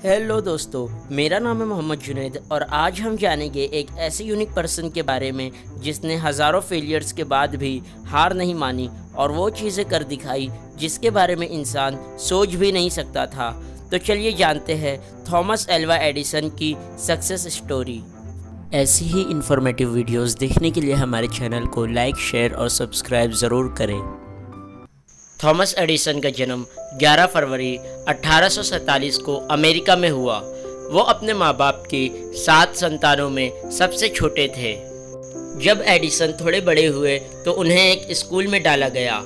Hello दोस्तों, मेरा नाम है मोहम्मद जुनैद और आज हम जानेंगे एक ऐसे यूनिक पर्सन के बारे में जिसने हज़ारों फेलियर्स के बाद भी हार नहीं मानी और वो चीज़ें कर दिखाई जिसके बारे में इंसान सोच भी नहीं सकता था। तो चलिए जानते हैं थॉमस एल्वा एडिसन की सक्सेस स्टोरी। ऐसी ही इंफॉर्मेटिव वीडियोस देखने के लिए हमारे चैनल को लाइक, शेयर और सब्सक्राइब ज़रूर करें। थॉमस एडिसन का जन्म 11 फरवरी 1847 को अमेरिका में हुआ। वो अपने माँ बाप के 7 संतानों में सबसे छोटे थे। जब एडिसन थोड़े बड़े हुए तो उन्हें एक स्कूल में डाला गया।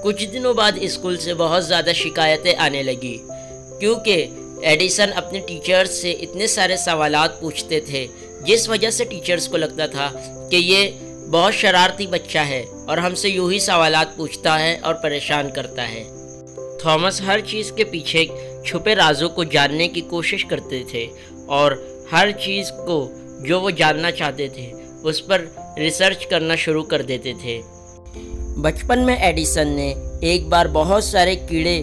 कुछ दिनों बाद स्कूल से बहुत ज़्यादा शिकायतें आने लगी क्योंकि एडिसन अपने टीचर्स से इतने सारे सवालात पूछते थे, जिस वजह से टीचर्स को लगता था कि ये बहुत शरारती बच्चा है और हमसे यूं ही सवालात पूछता है और परेशान करता है। थॉमस हर चीज़ के पीछे छुपे राजों को जानने की कोशिश करते थे और हर चीज़ को जो वो जानना चाहते थे उस पर रिसर्च करना शुरू कर देते थे। बचपन में एडिसन ने एक बार बहुत सारे कीड़े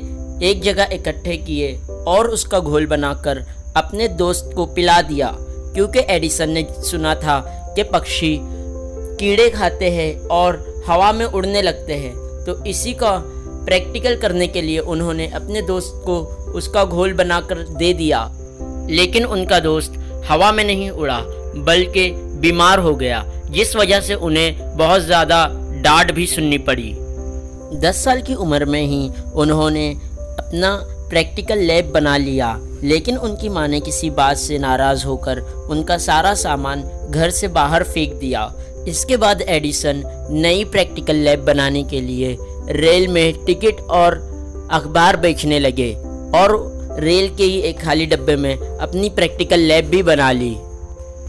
एक जगह इकट्ठे किए और उसका घोल बनाकर अपने दोस्त को पिला दिया, क्योंकि एडिसन ने सुना था कि पक्षी कीड़े खाते हैं और हवा में उड़ने लगते हैं। तो इसी का प्रैक्टिकल करने के लिए उन्होंने अपने दोस्त को उसका घोल बनाकर दे दिया, लेकिन उनका दोस्त हवा में नहीं उड़ा बल्कि बीमार हो गया, जिस वजह से उन्हें बहुत ज़्यादा डांट भी सुननी पड़ी। 10 साल की उम्र में ही उन्होंने अपना प्रैक्टिकल लैब बना लिया, लेकिन उनकी माँ ने किसी बात से नाराज़ होकर उनका सारा सामान घर से बाहर फेंक दिया। इसके बाद एडिसन नई प्रैक्टिकल लैब बनाने के लिए रेल में टिकट और अखबार बेचने लगे और रेल के ही एक खाली डब्बे में अपनी प्रैक्टिकल लैब भी बना ली।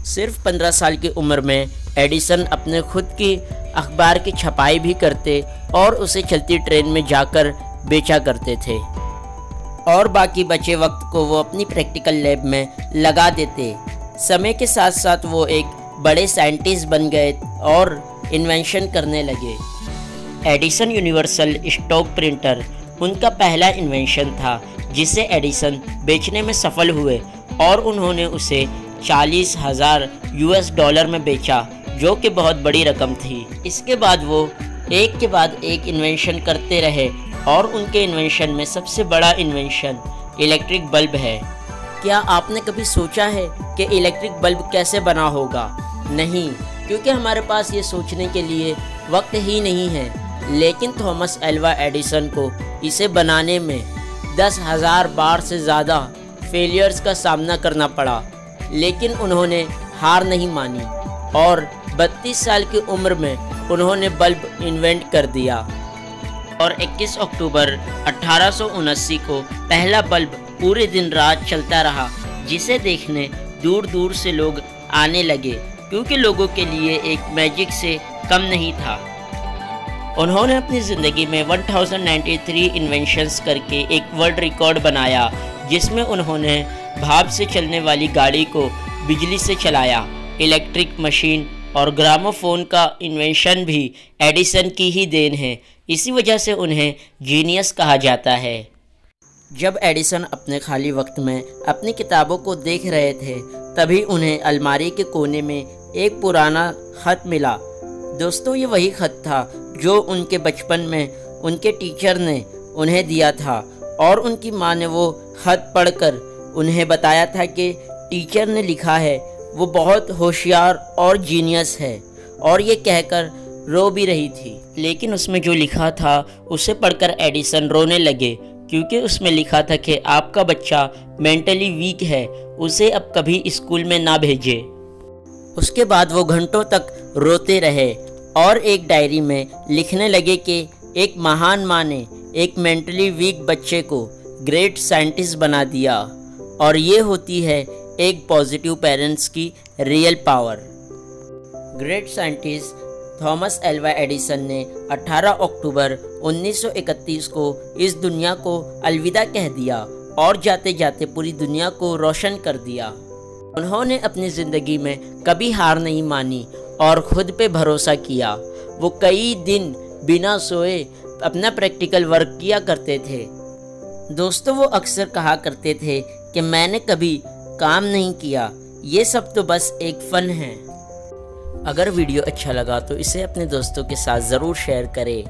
सिर्फ 15 साल की उम्र में एडिसन अपने खुद की अखबार की छपाई भी करते और उसे चलती ट्रेन में जाकर बेचा करते थे और बाकी बचे वक्त को वो अपनी प्रैक्टिकल लैब में लगा देते। समय के साथ साथ वो एक बड़े साइंटिस्ट बन गए और इन्वेंशन करने लगे। एडिसन यूनिवर्सल स्टॉक प्रिंटर उनका पहला इन्वेंशन था जिसे एडिसन बेचने में सफल हुए और उन्होंने उसे 40,000 US डॉलर में बेचा, जो कि बहुत बड़ी रकम थी। इसके बाद वो एक के बाद एक इन्वेंशन करते रहे और उनके इन्वेंशन में सबसे बड़ा इन्वेंशन इलेक्ट्रिक बल्ब है। क्या आपने कभी सोचा है कि इलेक्ट्रिक बल्ब कैसे बना होगा? नहीं, क्योंकि हमारे पास ये सोचने के लिए वक्त ही नहीं है। लेकिन थॉमस एल्वा एडिसन को इसे बनाने में 10,000 बार से ज़्यादा फेलियर्स का सामना करना पड़ा, लेकिन उन्होंने हार नहीं मानी और 32 साल की उम्र में उन्होंने बल्ब इन्वेंट कर दिया और 21 अक्टूबर 1879 को पहला बल्ब पूरे दिन रात चलता रहा, जिसे देखने दूर दूर से लोग आने लगे, क्योंकि लोगों के लिए एक मैजिक से कम नहीं था। उन्होंने अपनी ज़िंदगी में 1093 इन्वेंशंस करके एक वर्ल्ड रिकॉर्ड बनाया, जिसमें उन्होंने भाप से चलने वाली गाड़ी को बिजली से चलाया। इलेक्ट्रिक मशीन और ग्रामोफोन का इन्वेंशन भी एडिसन की ही देन है। इसी वजह से उन्हें जीनियस कहा जाता है। जब एडिसन अपने खाली वक्त में अपनी किताबों को देख रहे थे, तभी उन्हें अलमारी के कोने में एक पुराना ख़त मिला। दोस्तों, ये वही ख़त था जो उनके बचपन में उनके टीचर ने उन्हें दिया था और उनकी माँ ने वो ख़त पढ़कर उन्हें बताया था कि टीचर ने लिखा है वो बहुत होशियार और जीनियस है, और ये कहकर रो भी रही थी। लेकिन उसमें जो लिखा था उसे पढ़कर एडिसन रोने लगे, क्योंकि उसमें लिखा था कि आपका बच्चा मेंटली वीक है, उसे अब कभी स्कूल में ना भेजें। उसके बाद वो घंटों तक रोते रहे और एक डायरी में लिखने लगे कि एक महान माँ ने एक मेंटली वीक बच्चे को ग्रेट साइंटिस्ट बना दिया, और ये होती है एक पॉजिटिव पेरेंट्स की real power. Great scientist Thomas Alva Edison ने 18 अक्टूबर 1931 को इस दुनिया को अलविदा कह दिया और जाते जाते पूरी दुनिया को रोशन कर दिया। उन्होंने अपनी ज़िंदगी में कभी हार नहीं मानी और खुद पे भरोसा किया। वो कई दिन बिना सोए अपना प्रैक्टिकल वर्क किया करते थे। दोस्तों, वो अक्सर कहा करते थे कि मैंने कभी काम नहीं किया, ये सब तो बस एक फ़न है। अगर वीडियो अच्छा लगा तो इसे अपने दोस्तों के साथ ज़रूर शेयर करें।